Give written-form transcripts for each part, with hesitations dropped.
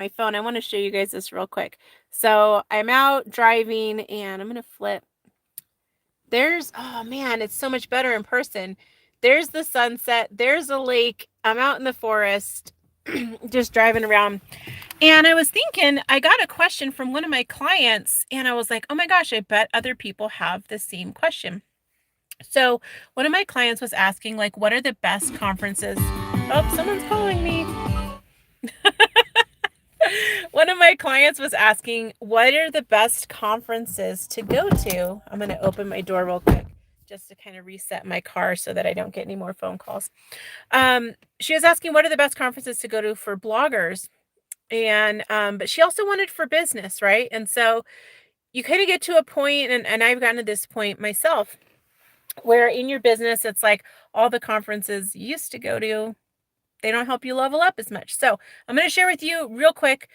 my phone. I want to show you guys this real quick. So I'm out driving and I'm going to flip. Oh man, it's so much better in person. There's the sunset. There's a lake. I'm out in the forest just driving around. And I was thinking, I got a question from one of my clients and I was like, oh my gosh, I bet other people have the same question. So one of my clients was asking, like, what are the best conferences? Oh, someone's calling me. One of my clients was asking, what are the best conferences to go to? I'm going to open my door real quick just to kind of reset my car so that I don't get any more phone calls. She was asking, what are the best conferences to go to for bloggers? And, but she also wanted for business, right? And so you kind of get to a point, and I've gotten to this point myself, where in your business, it's like all the conferences you used to go to, they don't help you level up as much. So I'm going to share with you real quick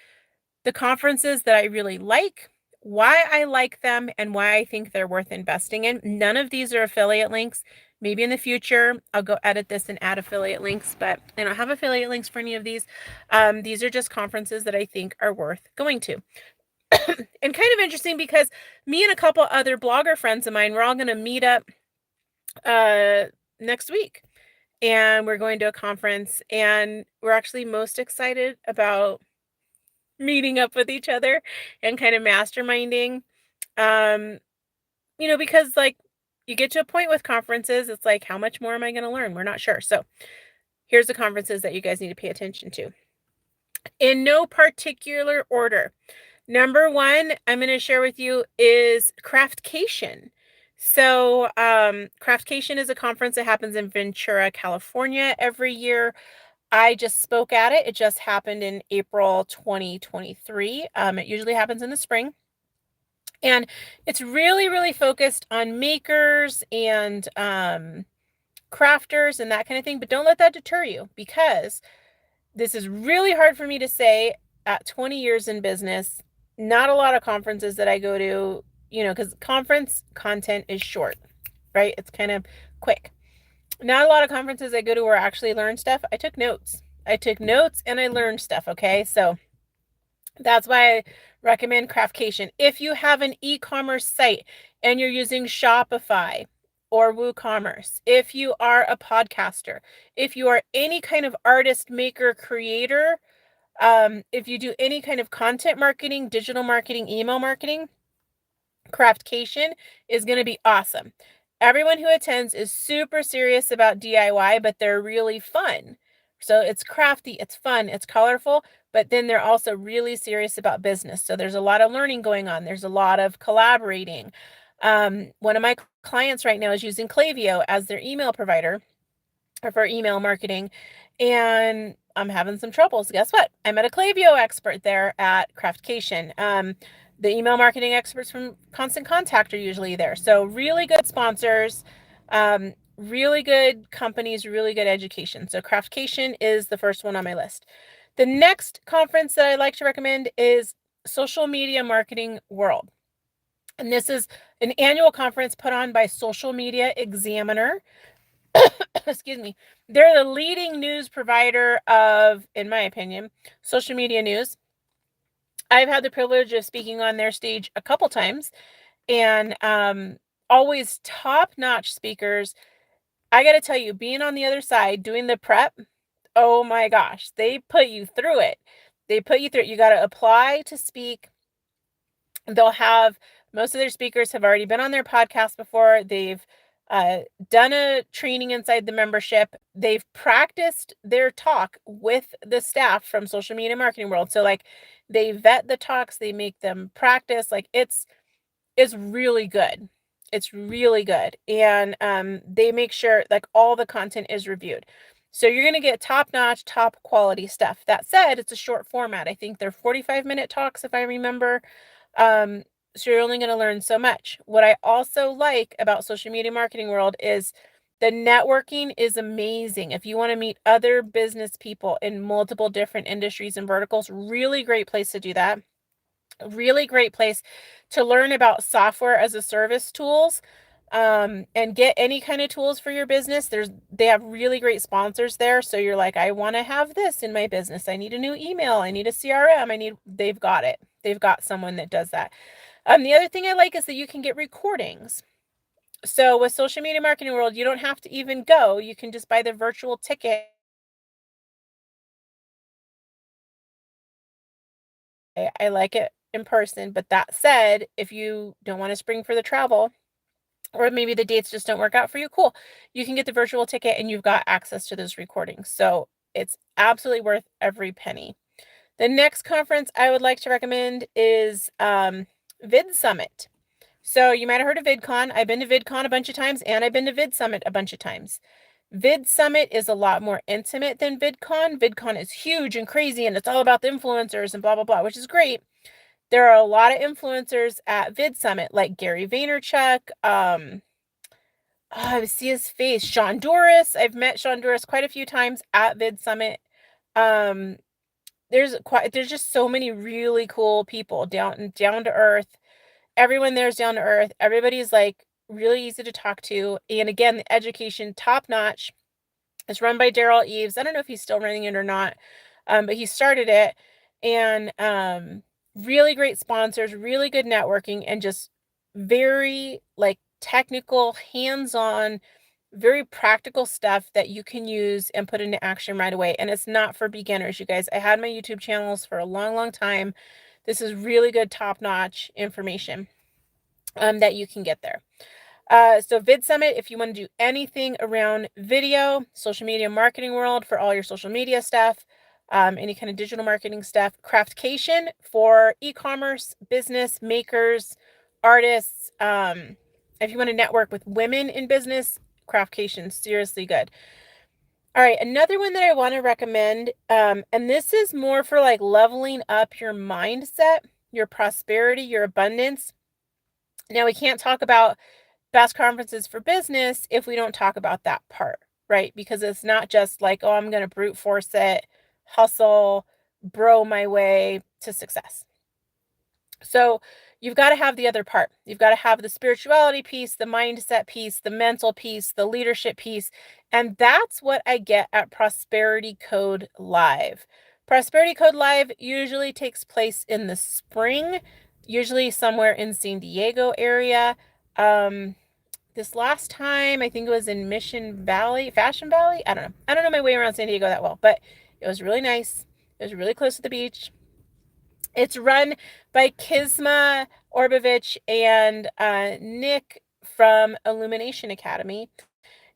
the conferences that I really like, why I like them, and why I think they're worth investing in. None of these are affiliate links. Maybe in the future, I'll go edit this and add affiliate links, but I don't have affiliate links for any of these. These are just conferences that I think are worth going to. And kind of interesting because me and a couple other blogger friends of mine, we're all going to meet up next week. And we're going to a conference, and we're actually most excited about meeting up with each other and kind of masterminding. Because like you get to a point with conferences, it's like, how much more am I going to learn? We're not sure. So here's the conferences that you guys need to pay attention to in no particular order. Number one, I'm going to share with you is Craftcation. So Craftcation is a conference that happens in Ventura, California every year. I just spoke at it. It just happened in April 2023. It usually happens in the spring. And it's really, really focused on makers and crafters and that kind of thing. But don't let that deter you, because this is really hard for me to say at 20 years in business. Not a lot of conferences that I go to, because conference content is short, right? It's kind of quick. Not a lot of conferences I go to where I actually learn stuff. I took notes and I learned stuff. Okay. So that's why I recommend Craftcation. If you have an e-commerce site and you're using Shopify or WooCommerce, if you are a podcaster, if you are any kind of artist, maker, creator, if you do any kind of content marketing, digital marketing, email marketing, Craftcation is going to be awesome. Everyone who attends is super serious about DIY, but they're really fun. So it's crafty, it's fun, it's colorful, but then they're also really serious about business. So there's a lot of learning going on. There's a lot of collaborating. One of my clients right now is using Klaviyo as their email provider for email marketing, and I'm having some troubles. Guess what? I met a Klaviyo expert there at Craftcation. The email marketing experts from Constant Contact are usually there. So really good sponsors, really good companies, really good education. So Craftcation is the first one on my list. The next conference that I like to recommend is Social Media Marketing World. And this is an annual conference put on by Social Media Examiner. Excuse me. They're the leading news provider of, in my opinion, social media news. I've had the privilege of speaking on their stage a couple times, and always top-notch speakers. I got to tell you, being on the other side, doing the prep, oh my gosh, they put you through it. You got to apply to speak. They'll have, most of their speakers have already been on their podcast before. They've done a training inside the membership. They've practiced their talk with the staff from Social Media Marketing World. So like they vet the talks, they make them practice. Like it's really good. It's really good. And they make sure like all the content is reviewed. So you're going to get top-notch, top quality stuff. That said, it's a short format. I think they're 45-minute talks, if I remember. So you're only going to learn so much. What I also like about Social Media Marketing World is the networking is amazing. If you want to meet other business people in multiple different industries and verticals, really great place to do that. A really great place to learn about software as a service tools. and get any kind of tools for your business. They have really great sponsors there. So you're like, I want to have this in my business. I need a new email. I need a CRM. They've got it. They've got someone that does that. The other thing I like is that you can get recordings. So with Social Media Marketing World, you don't have to even go. You can just buy the virtual ticket. I like it in person. But that said, if you don't want to spring for the travel, or maybe the dates just don't work out for you, cool. You can get the virtual ticket and you've got access to those recordings. So it's absolutely worth every penny. The next conference I would like to recommend is Vid Summit. So you might have heard of VidCon. I've been to VidCon a bunch of times, and I've been to Vid Summit a bunch of times. Vid Summit is a lot more intimate than VidCon. VidCon is huge and crazy, and it's all about the influencers and blah, blah, blah, which is great. There are a lot of influencers at Vid Summit, like Gary Vaynerchuk. I see his face. Sean Doris. I've met Sean Doris quite a few times at Vid Summit. Um, there's just so many really cool people down to earth. Everyone there is down to earth. Everybody's like really easy to talk to. And again, the education top notch. It's run by Daryl Eves. I don't know if he's still running it or not, but he started it. And really great sponsors, really good networking, and just very like technical, hands-on, very practical stuff that you can use and put into action right away. And it's not for beginners, you guys. I had my YouTube channels for a long, long time. This is really good, top-notch information that you can get there. So Vid Summit, if you want to do anything around video, Social Media Marketing World for all your social media stuff, any kind of digital marketing stuff, Craftcation for e-commerce, business makers, artists. If you want to network with women in business, Craftcation, seriously good. All right, another one that I want to recommend, and this is more for like leveling up your mindset, your prosperity, your abundance. Now, we can't talk about best conferences for business if we don't talk about that part, right? Because it's not just like, oh, I'm going to brute force it, hustle, bro my way to success. So you've got to have the other part. You've got to have the spirituality piece, the mindset piece, the mental piece, the leadership piece. And that's what I get at Prosperity Code Live. Prosperity Code Live usually takes place in the spring, usually somewhere in San Diego area. This last time, I think it was in Mission Valley, Fashion Valley. I don't know my way around San Diego that well, but it was really nice. It was really close to the beach. It's run by Kizma Orbovich and Nick from Illumination Academy.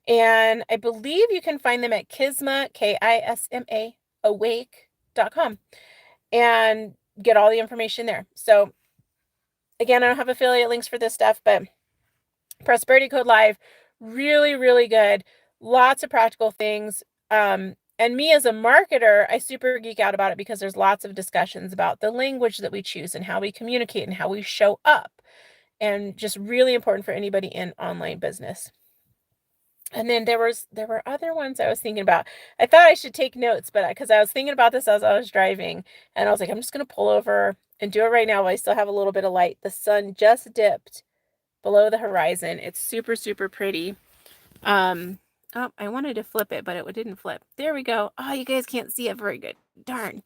And I believe you can find them at Kizma, Kisma, awake.com, and get all the information there. So again, I don't have affiliate links for this stuff, but Prosperity Code Live, really, really good. Lots of practical things. And me as a marketer, I super geek out about it because there's lots of discussions about the language that we choose and how we communicate and how we show up. And just really important for anybody in online business. And then there were other ones I was thinking about. I thought I should take notes, but because I was thinking about this as I was driving, and I was like, I'm just going to pull over and do it right now while I still have a little bit of light. The sun just dipped below the horizon. It's super, super pretty. Oh, I wanted to flip it, but it didn't flip. There we go. Oh, you guys can't see it very good. Darn.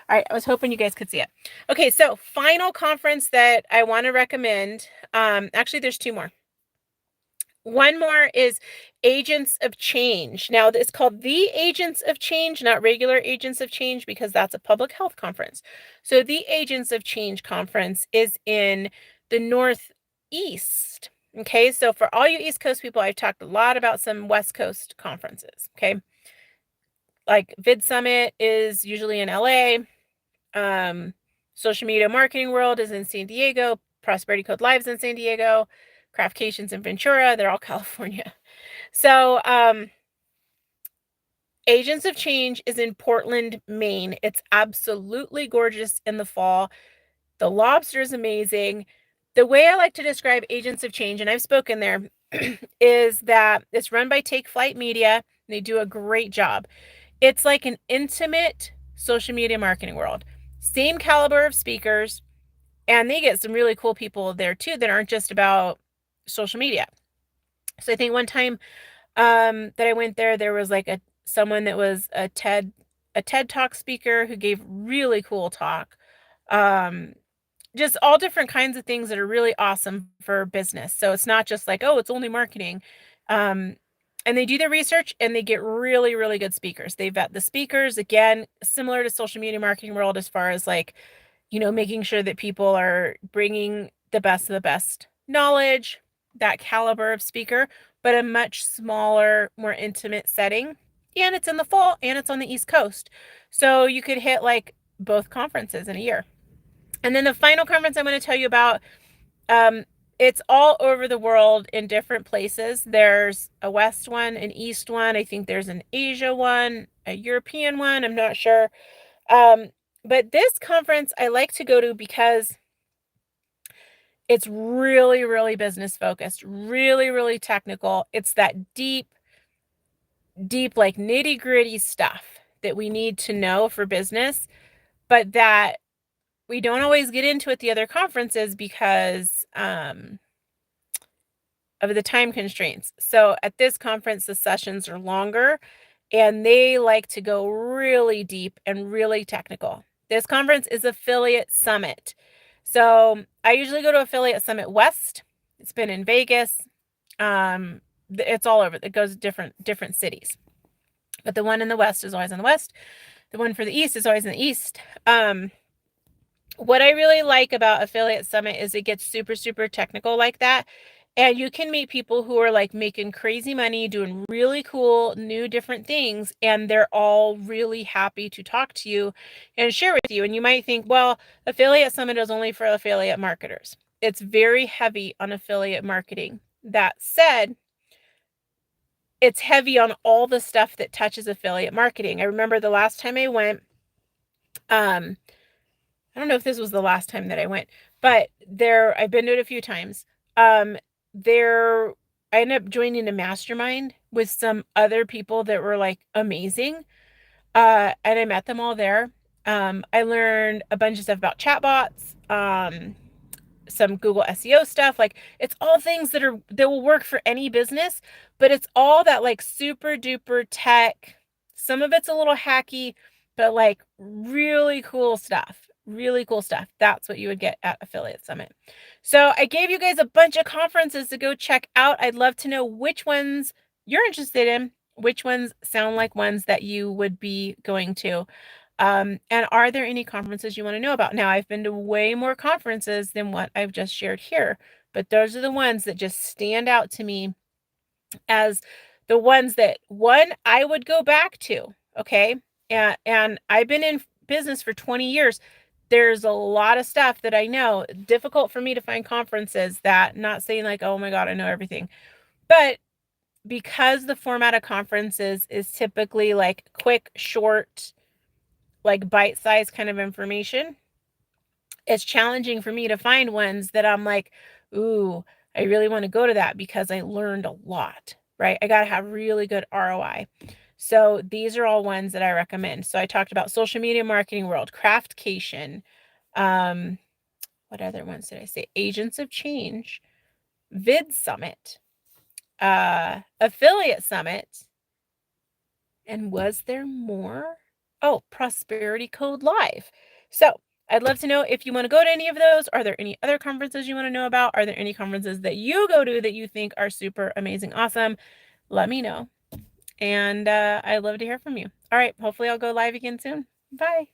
All right, I was hoping you guys could see it. Okay, so final conference that I want to recommend. Actually, there's two more. One more is Agents of Change. Now, it's called the Agents of Change, not regular Agents of Change, because that's a public health conference. So the Agents of Change conference is in the Northeast. Okay, so for all you East Coast people, I've talked a lot about some West Coast conferences. Okay, like Vid Summit is usually in LA. Social Media Marketing World is in San Diego. Prosperity Code Live's in San Diego. Craftcation's in Ventura. They're all California. So Agents of Change is in Portland, Maine. It's absolutely gorgeous in the fall. The lobster is amazing. The way I like to describe Agents of Change, and I've spoken there, is that it's run by Take Flight Media. And they do a great job. It's like an intimate social media marketing world. Same caliber of speakers, and they get some really cool people there too that aren't just about social media. So I think one time that I went there, there was like someone that was a TED Talk speaker who gave really cool talk. Um, just all different kinds of things that are really awesome for business. So it's not just like, oh, it's only marketing. Um, and they do their research and they get really, really good speakers. They vet the speakers, again, similar to social media marketing world, as far as like, making sure that people are bringing the best of the best knowledge, that caliber of speaker, but a much smaller, more intimate setting. And it's in the fall and it's on the East Coast. So you could hit like both conferences in a year. And then the final conference I'm going to tell you about, it's all over the world in different places. There's a West one, an East one. I think there's an Asia one, a European one. I'm not sure. But this conference I like to go to because it's really, really business focused, really, really technical. It's that deep, deep, like nitty gritty stuff that we need to know for business, but that we don't always get into at the other conferences because of the time constraints. So at this conference, the sessions are longer and they like to go really deep and really technical. This conference is Affiliate Summit. So I usually go to Affiliate Summit West. It's been in Vegas. It's all over. It goes to different cities. But the one in the West is always in the West. The one for the East is always in the East. What I really like about Affiliate Summit is it gets super, super technical like that. And you can meet people who are like making crazy money, doing really cool, new, different things. And they're all really happy to talk to you and share with you. And you might think, well, Affiliate Summit is only for affiliate marketers. It's very heavy on affiliate marketing. That said, it's heavy on all the stuff that touches affiliate marketing. I remember the last time I went, I don't know if this was the last time that I went, but I've been to it a few times. There, I ended up joining a mastermind with some other people that were like amazing. And I met them all there. I learned a bunch of stuff about chatbots, some Google SEO stuff. Like it's all things that will work for any business, but it's all that like super duper tech. Some of it's a little hacky, but like really cool stuff. Really cool stuff. That's what you would get at Affiliate Summit. So I gave you guys a bunch of conferences to go check out. I'd love to know which ones you're interested in, which ones sound like ones that you would be going to. And are there any conferences you want to know about? Now, I've been to way more conferences than what I've just shared here, but those are the ones that just stand out to me as the ones that, one, I would go back to, okay? And I've been in business for 20 years. There's a lot of stuff that I know. Difficult for me to find conferences that, not saying like, oh my God, I know everything. But because the format of conferences is typically like quick, short, like bite-sized kind of information, it's challenging for me to find ones that I'm like, ooh, I really want to go to that because I learned a lot, right? I got to have really good ROI. So these are all ones that I recommend. So I talked about Social Media Marketing World, Craftcation. What other ones did I say? Agents of Change, Vid Summit, Affiliate Summit. And was there more? Oh, Prosperity Code Live. So I'd love to know if you want to go to any of those. Are there any other conferences you want to know about? Are there any conferences that you go to that you think are super amazing, awesome? Let me know. And I'd love to hear from you. All right. Hopefully I'll go live again soon. Bye.